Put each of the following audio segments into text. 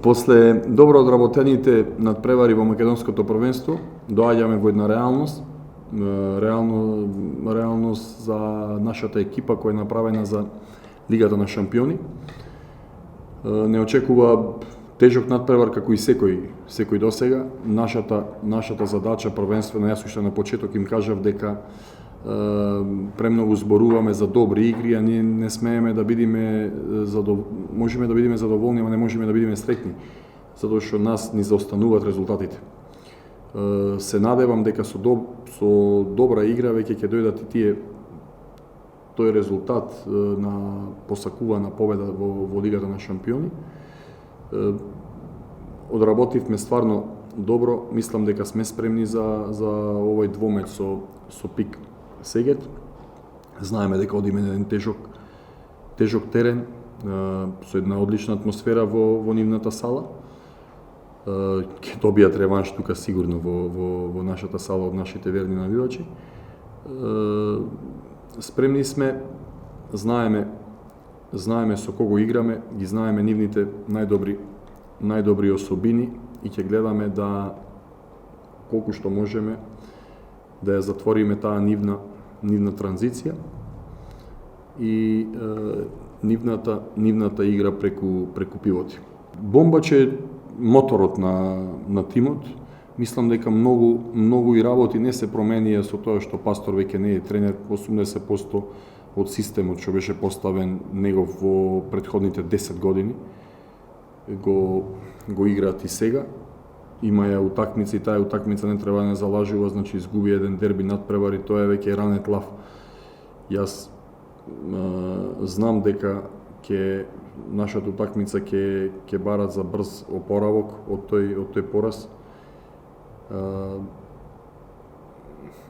После добро одработените надпревари во македонското првенство, доаѓаме во една реалност за нашата екипа која е направена за Лигата на шампиони. Не очекува тежок надпревар како и секој досега. Нашата задача првенствено, јас уште на почеток им кажав дека премногу зборуваме за добри игри, а ние не смееме да бидеме можеме да бидеме задоволни, ама не можеме да бидеме среќни, затоа што нас ни заостануваат резултатите. Се надевам дека со добра игра веќе ќе дојдат и тој резултат на посакувана победа во Лигата на шампиони. Одработивме стварно добро, мислам дека сме спремни за овој двомеч со ПИК Сегет. Знаеме дека одиме на еден тежок терен, со една одлична атмосфера во нивната сала. Ќе добијат реванш тука сигурно во нашата сала од нашите верни навивачи. Спремни сме, знаеме со кого играме, ги знаеме нивните најдобри особини и ќе гледаме да колку што можеме да ја затвориме таа нивна транзиција и нивната игра преку пивоти. Бомбач е моторот на тимот. Мислам дека многу и работи не се променија со тоа што Пастор веќе не е тренер. 80% од системот што беше поставен негов во претходните 10 години го играат и сега. Има ја утакмица и таа утакмица не треба да не залажува, значи изгуби еден дерби надпревари, тоа е веќе ранет лав. Јас знам дека нашата утакмица ќе барат за брз опоравок од тој пораз.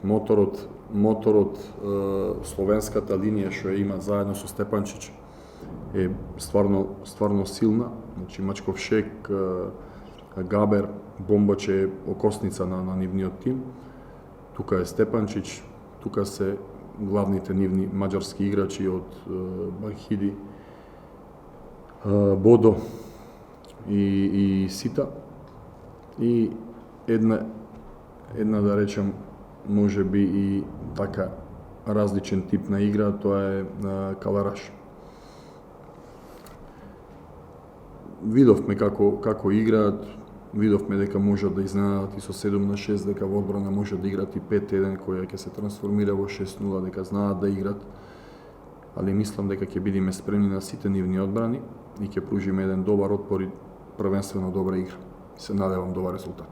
Моторот словенската линија што ја има заедно со Степанчич е стварно силна. Значи Мачков Шек, Габер, Бомбач е окосница на нивниот тим. Тука е Степанчич, тука се главните нивни маđарски играчи од Бахиди, Бодо и Сита. И една да речем можеби и така различен тип на игра, тоа е Калараш. Видовме како играат, видовме дека можат да изненадат и со 7-6, дека во одбрана можат да играат и 5-1, која ќе се трансформира во 6-0, дека знаат да играат. Али мислам дека ќе бидеме спремни на сите нивни одбрани и ќе пружиме еден добар отпор и првенствено добра игра. Се надевам добар резултат.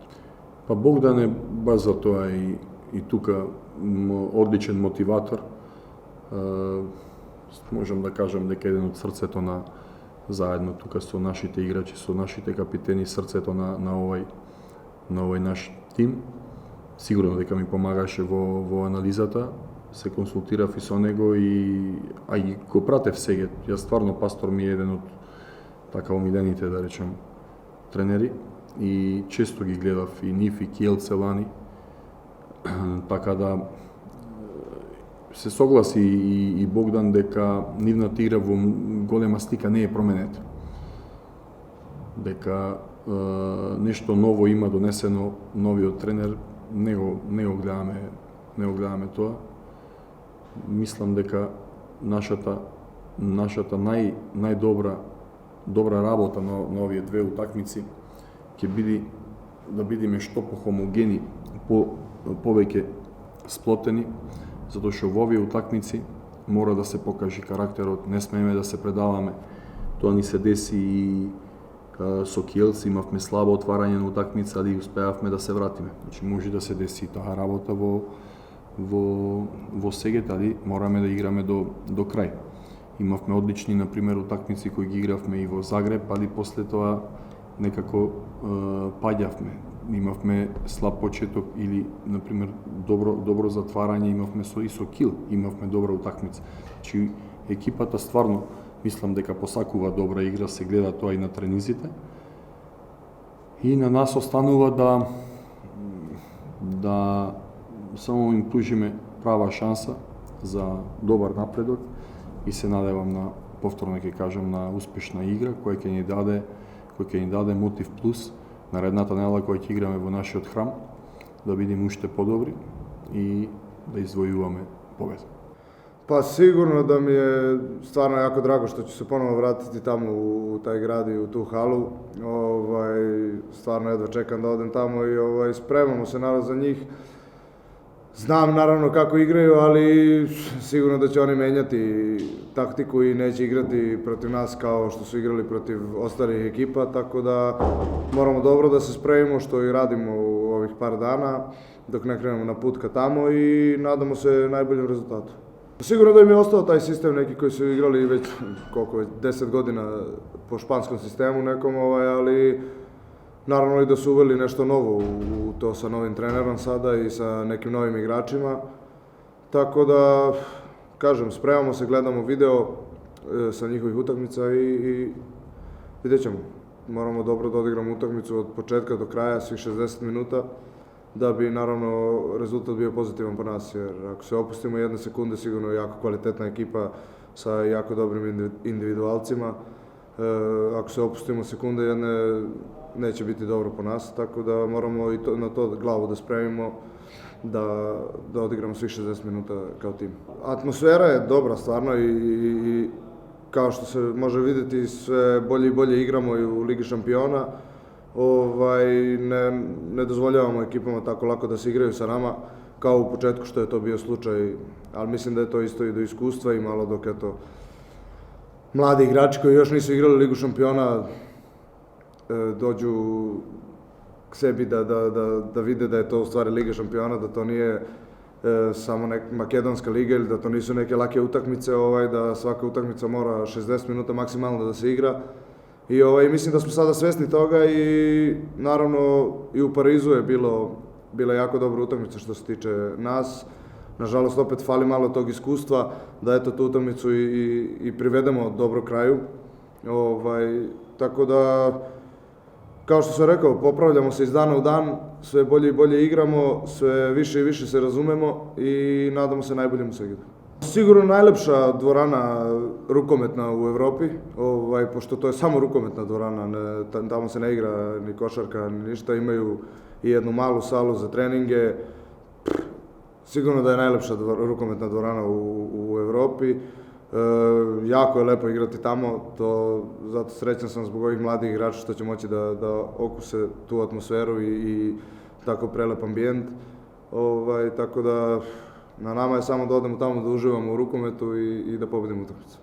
Па Богдан е баш за тоа и тука одличен мотиватор. Можам да кажам дека еден од срцето заедно тука со нашите играчи, со нашите капитени, срцето на овој наш тим. Сигурно дека ми помагаше во анализата, се консултирав и со него и го пратев Сегет. Јас стварно Пастор ми е еден од така омилените, да речем, тренери и често ги гледав и нив и Киелце лани. Така да се согласи и Богдан дека нивната игра во голема слика не е променета. Дека нешто ново има донесено новиот тренер, не го гледаме тоа. Мислам дека нашата најдобра работа на овие две утакмици ќе биде да бидеме што по-хомогени, повеќе сплотени, затоа што во овие утакмици мора да се покажи карактерот, не смееме да се предаваме. Тоа ни се деси и со Киелце, имавме слабо отварање на утакмица, али успеавме да се вратиме. Значи може да се деси таа работа во Сегет, али мораме да играме до крај. Имавме одлични, например, утакмици кои ги игравме и во Загреб, али после тоа некако паѓавме. Имавме слаб почеток или, например, добро затварање, имавме и со Кил, имавме добра утакмица. Значи, екипата стварно, мислам дека посакува добра игра, се гледа тоа и на тренизите. И на нас останува да само им пружиме права шанса за добар напредок и се надевам на, повторно ќе кажам, на успешна игра која ќе ни даде кој ќе ни даде мотив плюс наредната недела која ќе играме во нашиот храм, да бидеме уште подобри и да извојуваме победа. Pa sigurno da mi je stvarno jako drago što ću se ponovo vratiti tamo u taj grad i u tu halu. Stvarno jedva čekam da odem tamo i spremamo se naravno za njih. Znam naravno kako igraju, ali sigurno da će oni menjati taktiku i neće igrati protiv nas kao što su igrali protiv ostalih ekipa, tako da moramo dobro da se spremimo što i radimo u ovih par dana dok ne krenemo na put ka tamo i nadamo se najboljem rezultatu. Sigurno da im je ostao taj sistem neki koji su igrali već 10 godina po španskom sistemu nekom, ali naravno i da su uveli nešto novo u to sa novim trenerom sada i sa nekim novim igračima. Tako da, kažem, spremamo se, gledamo video sa njihovih utakmica i vidjet ćemo. Moramo dobro da odigramo utakmicu od početka do kraja, svih 60 minuta, da bi naravno rezultat bio pozitivan po nas, jer ako se opustimo jedne sekunde, sigurno je jako kvalitetna ekipa sa jako dobrim individualcima. Ako se opustimo sekunde jedne, neće biti dobro po nas, tako da moramo i na to glavu da spremimo, da odigramo svih 60 minuta kao tim. Atmosfera je dobra stvarno i kao što se može vidjeti sve bolje i bolje igramo i u Ligi šampiona. Ne dozvoljavamo ekipama tako lako da se igraju sa nama kao u početku što je to bio slučaj, ali mislim da je to isto i do iskustva i malo dok eto mladi igrači koji još nisu igrali Ligu šampiona dođu k sebi da vide da je to u stvari Liga šampiona, da to nije samo neka makedonska liga ili da to nisu neke lake utakmice, da svaka utakmica mora 60 minuta maksimalno da se igra. I mislim da smo sada svesni toga i naravno i u Parizu je bila jako dobra utakmica što se tiče nas. Nažalost opet fali malo tog iskustva da eto tu utakmicu i privedemo dobro kraju. Tako da, kao što sam rekao, popravljamo se iz dana u dan, sve bolje i bolje igramo, sve više i više se razumemo i nadamo se najboljem u Segedinu. Sigurno najlepša dvorana rukometna u Evropi, pošto to je samo rukometna dvorana, tamo se ne igra ni košarka ni ništa, imaju i jednu malu salu za treninge. Sigurno da je najlepša rukometna dvorana u Evropi. Jako je lepo igrati tamo, zato srećan sam zbog ovih mladih igrača što će moći da okuse tu atmosferu i tako prelep ambijent. Tako da na nama je samo da odemo tamo da uživamo u rukometu i da pobedimo utakmicu.